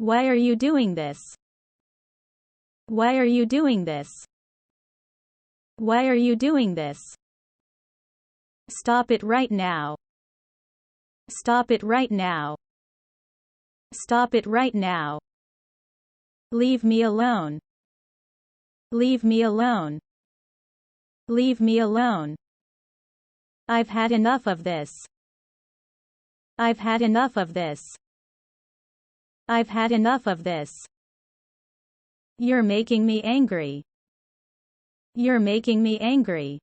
Why are you doing this? Why are you doing this? Why are you doing this? Stop it right now. Stop it right now. Stop it right now. Leave me alone. Leave me alone. Leave me alone. I've had enough of this. I've had enough of this. I've had enough of this. You're making me angry. You're making me angry.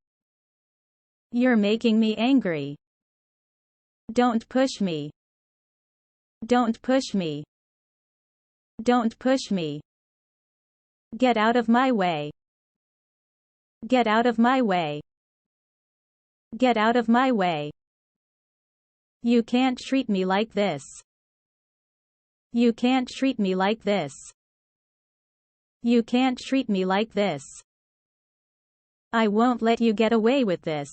You're making me angry. Don't push me. Don't push me. Don't push me. Get out of my way. Get out of my way. Get out of my way. You can't treat me like this. You can't treat me like this. You can't treat me like this. I won't let you get away with this.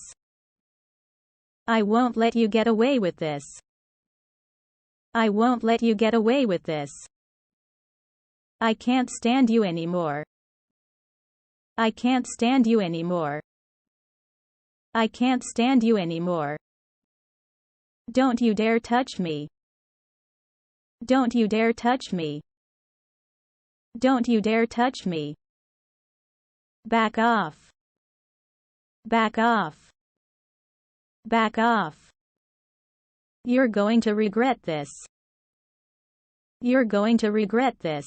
I won't let you get away with this. I won't let you get away with this. I can't stand you anymore. I can't stand you anymore. I can't stand you anymore. Don't you dare touch me. Don't you dare touch me. Don't you dare touch me. Back off. Back off. Back off. You're going to regret this. You're going to regret this.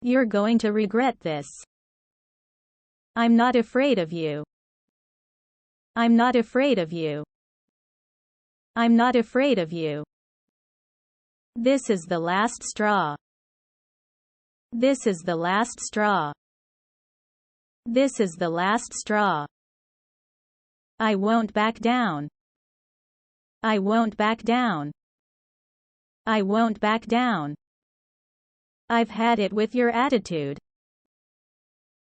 You're going to regret this. I'm not afraid of you. I'm not afraid of you. I'm not afraid of you. This is the last straw. This is the last straw. This is the last straw. I won't back down. I won't back down. I won't back down. I've had it with your attitude.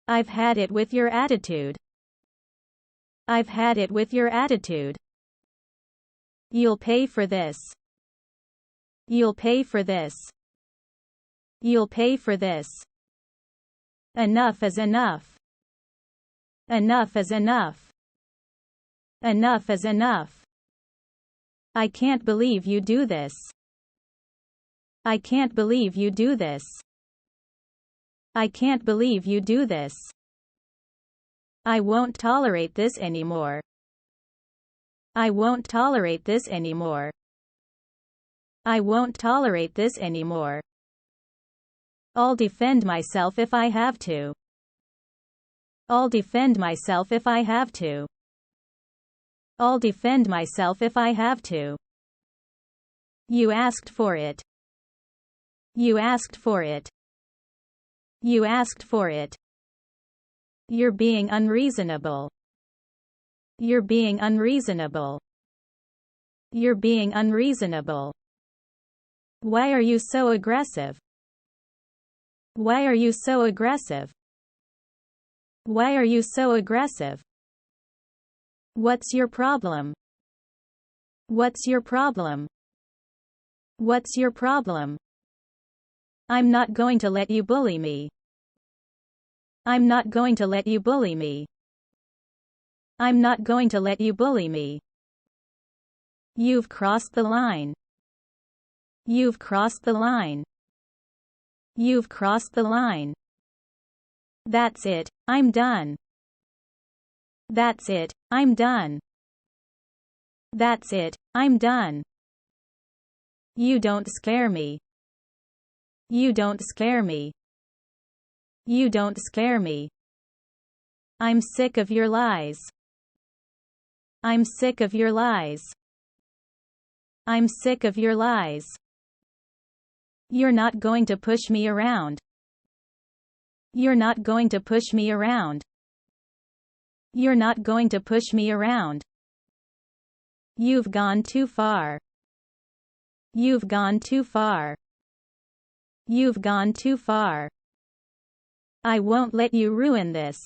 I've had it with your attitude. I've had it with your attitude. You'll pay for this. You'll pay for this. You'll pay for this. Enough is enough. Enough is enough. Enough is enough. I can't believe you do this. I can't believe you do this. I can't believe you do this. I won't tolerate this anymore. I won't tolerate this anymore. I won't tolerate this anymore. I'll defend myself if I have to. I'll defend myself if I have to. I'll defend myself if I have to. You asked for it. You asked for it. You asked for it. You're being unreasonable. You're being unreasonable. You're being unreasonable. Why are you so aggressive? Why are you so aggressive? Why are you so aggressive? What's your problem? What's your problem? What's your problem? I'm not going to let you bully me. I'm not going to let you bully me. I'm not going to let you bully me. You've crossed the line. You've crossed the line. You've crossed the line. That's it, I'm done. That's it, I'm done. That's it, I'm done. You don't scare me. You don't scare me. You don't scare me. I'm sick of your lies. I'm sick of your lies. I'm sick of your lies. You're not going to push me around. You're not going to push me around. You're not going to push me around. You've gone too far. You've gone too far. You've gone too far. I won't let you ruin this.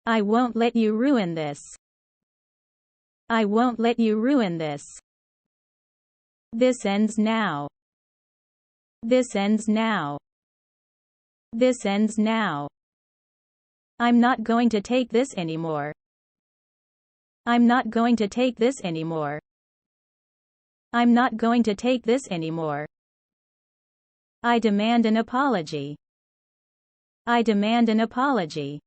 I won't let you ruin this. I won't let you ruin this. This ends now. This ends now. This ends now. I'm not going to take this anymore. I'm not going to take this anymore. I'm not going to take this anymore. I demand an apology. I demand an apology.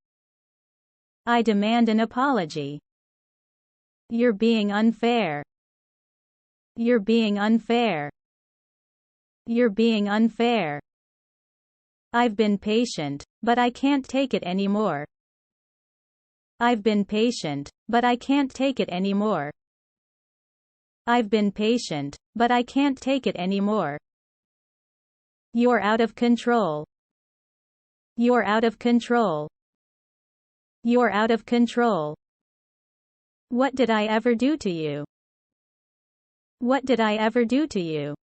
I demand an apology. You're being unfair. You're being unfair. You're being unfair. I've been patient, but I can't take it anymore. I've been patient, but I can't take it anymore. I've been patient, but I can't take it anymore. You're out of control. You're out of control. You're out of control. What did I ever do to you? What did I ever do to you?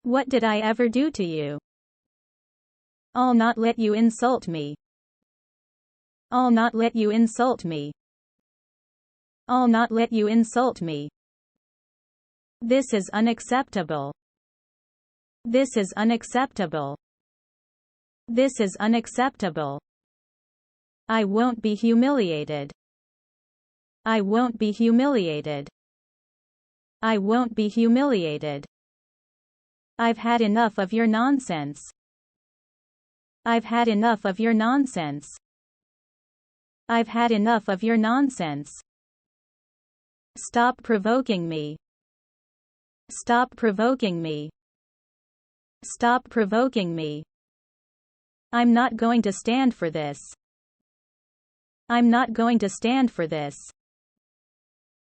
What did I ever do to you? I'll not let you insult me. I'll not let you insult me. I'll not let you insult me. This is unacceptable. This is unacceptable. This is unacceptable. I won't be humiliated. I won't be humiliated. I won't be humiliated. I've had enough of your nonsense. I've had enough of your nonsense. I've had enough of your nonsense. Stop provoking me. Stop provoking me. Stop provoking me. I'm not going to stand for this. I'm not going to stand for this.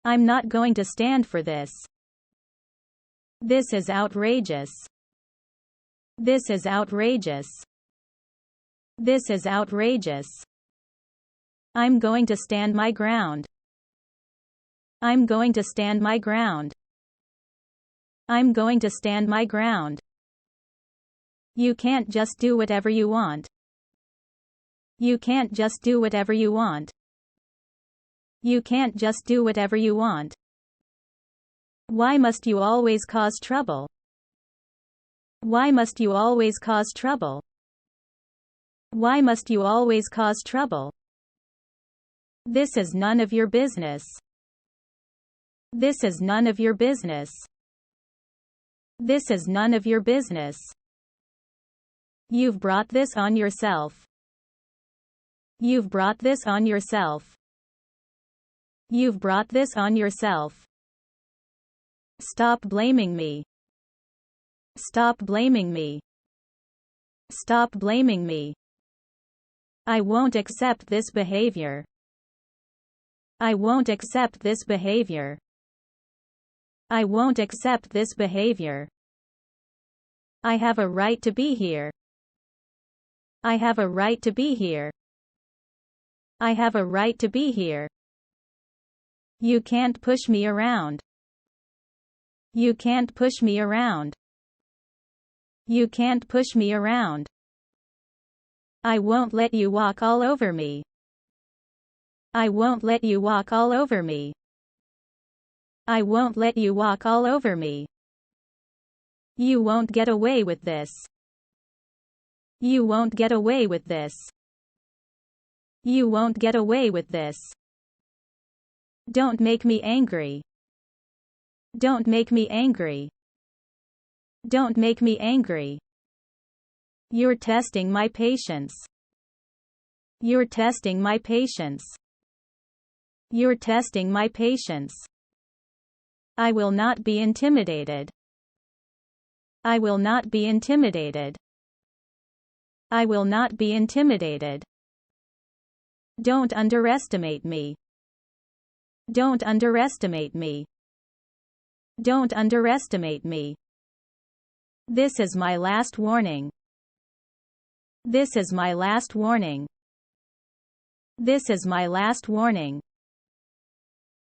I'm not going to stand for this. This is outrageous. This is outrageous. This is outrageous. I'm going to stand my ground. I'm going to stand my ground. I'm going to stand my ground. You can't just do whatever you want. You can't just do whatever you want. You can't just do whatever you want. Why must you always cause trouble? Why must you always cause trouble? Why must you always cause trouble? This is none of your business. This is none of your business. This is none of your business. You've brought this on yourself. You've brought this on yourself. You've brought this on yourself. Stop blaming me. Stop blaming me. Stop blaming me. I won't accept this behavior. I won't accept this behavior. I won't accept this behavior. I have a right to be here. I have a right to be here. I have a right to be here. You can't push me around. You can't push me around. You can't push me around. I won't let you walk all over me. I won't let you walk all over me. I won't let you walk all over me. You won't get away with this. You won't get away with this. You won't get away with this. Don't make me angry. Don't make me angry. Don't make me angry. You're testing my patience. You're testing my patience. You're testing my patience. I will not be intimidated. I will not be intimidated. I will not be intimidated. Don't underestimate me. Don't underestimate me. Don't underestimate me. This is my last warning. This is my last warning. This is my last warning.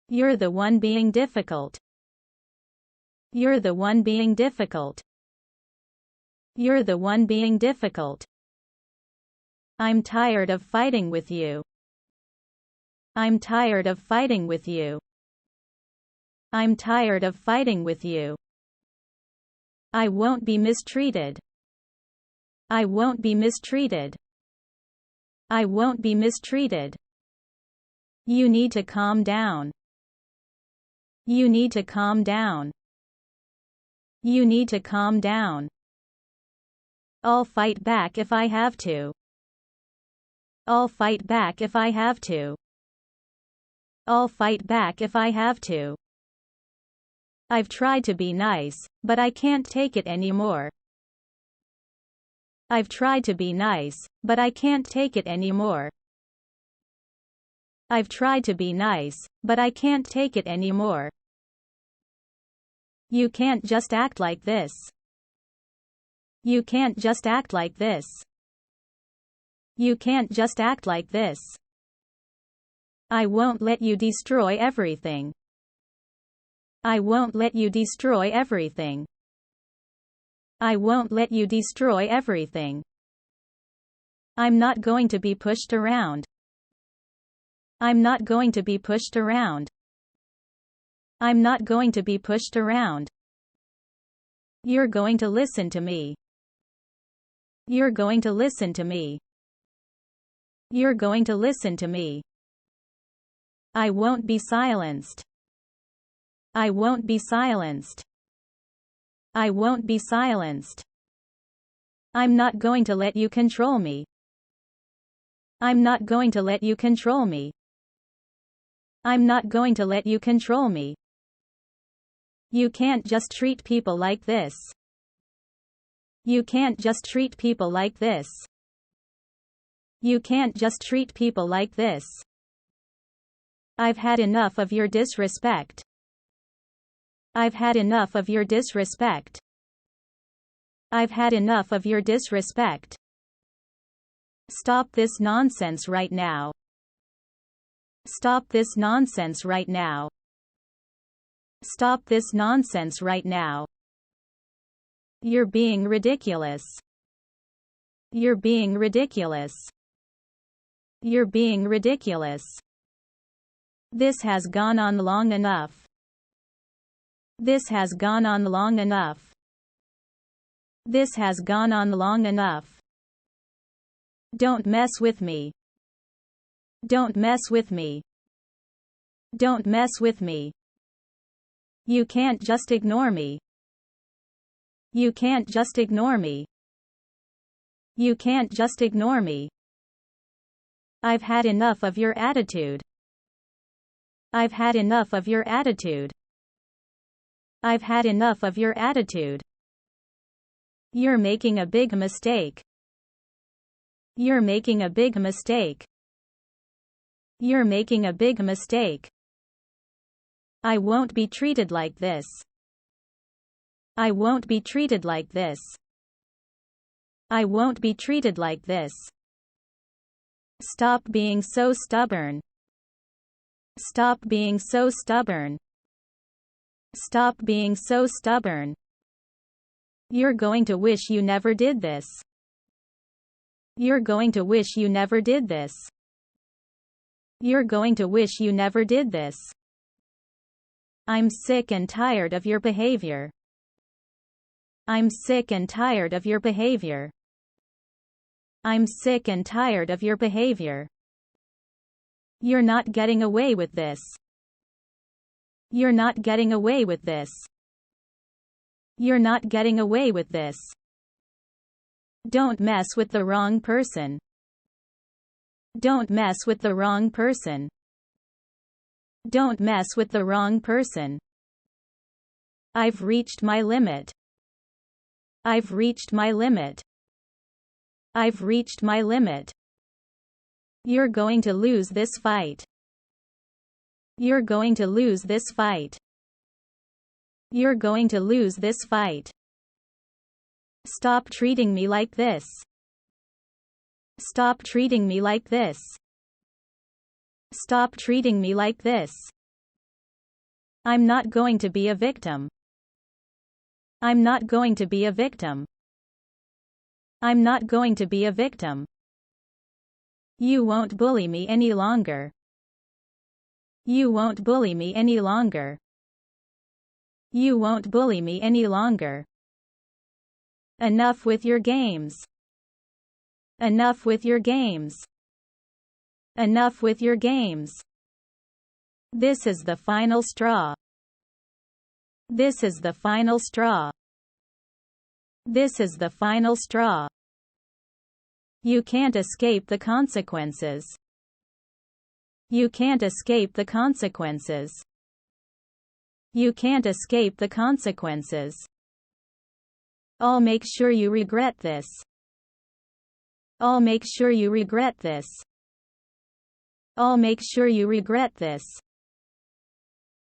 You're the one being difficult. You're the one being difficult. You're the one being difficult. I'm tired of fighting with you. I'm tired of fighting with you. I'm tired of fighting with you. I won't be mistreated. I won't be mistreated. I won't be mistreated. You need to calm down. You need to calm down. You need to calm down. I'll fight back if I have to. I'll fight back if I have to. I'll fight back if I have to. I've tried to be nice, but I can't take it anymore. I've tried to be nice, but I can't take it anymore. I've tried to be nice, but I can't take it anymore. You can't just act like this. You can't just act like this. You can't just act like this. I won't let you destroy everything. I won't let you destroy everything. I won't let you destroy everything. I'm not going to be pushed around. I'm not going to be pushed around. I'm not going to be pushed around. You're going to listen to me. You're going to listen to me. You're going to listen to me. I won't be silenced. I won't be silenced. I won't be silenced. I'm not going to let you control me. I'm not going to let you control me. I'm not going to let you control me. You can't just treat people like this. You can't just treat people like this. You can't just treat people like this. I've had enough of your disrespect. I've had enough of your disrespect. I've had enough of your disrespect. Stop this nonsense right now. Stop this nonsense right now. Stop this nonsense right now. You're being ridiculous. You're being ridiculous. You're being ridiculous. This has gone on long enough. This has gone on long enough. This has gone on long enough. Don't mess with me. Don't mess with me. Don't mess with me. You can't just ignore me. You can't just ignore me. You can't just ignore me. I've had enough of your attitude. I've had enough of your attitude. I've had enough of your attitude. You're making a big mistake. You're making a big mistake. You're making a big mistake. I won't be treated like this. I won't be treated like this. I won't be treated like this. Stop being so stubborn. Stop being so stubborn. Stop being so stubborn. You're going to wish you never did this. You're going to wish you never did this. You're going to wish you never did this. I'm sick and tired of your behavior. I'm sick and tired of your behavior. I'm sick and tired of your behavior. You're not getting away with this. You're not getting away with this. You're not getting away with this. Don't mess with the wrong person. Don't mess with the wrong person. Don't mess with the wrong person. I've reached my limit. I've reached my limit. I've reached my limit. You're going to lose this fight. You're going to lose this fight. You're going to lose this fight. Stop treating me like this. Stop treating me like this. Stop treating me like this. I'm not going to be a victim. I'm not going to be a victim. I'm not going to be a victim. You won't bully me any longer. You won't bully me any longer. You won't bully me any longer. Enough with your games. Enough with your games. Enough with your games. This is the final straw. This is the final straw. This is the final straw. You can't escape the consequences. You can't escape the consequences. You can't escape the consequences. I'll make sure you regret this. I'll make sure you regret this. I'll make sure you regret this.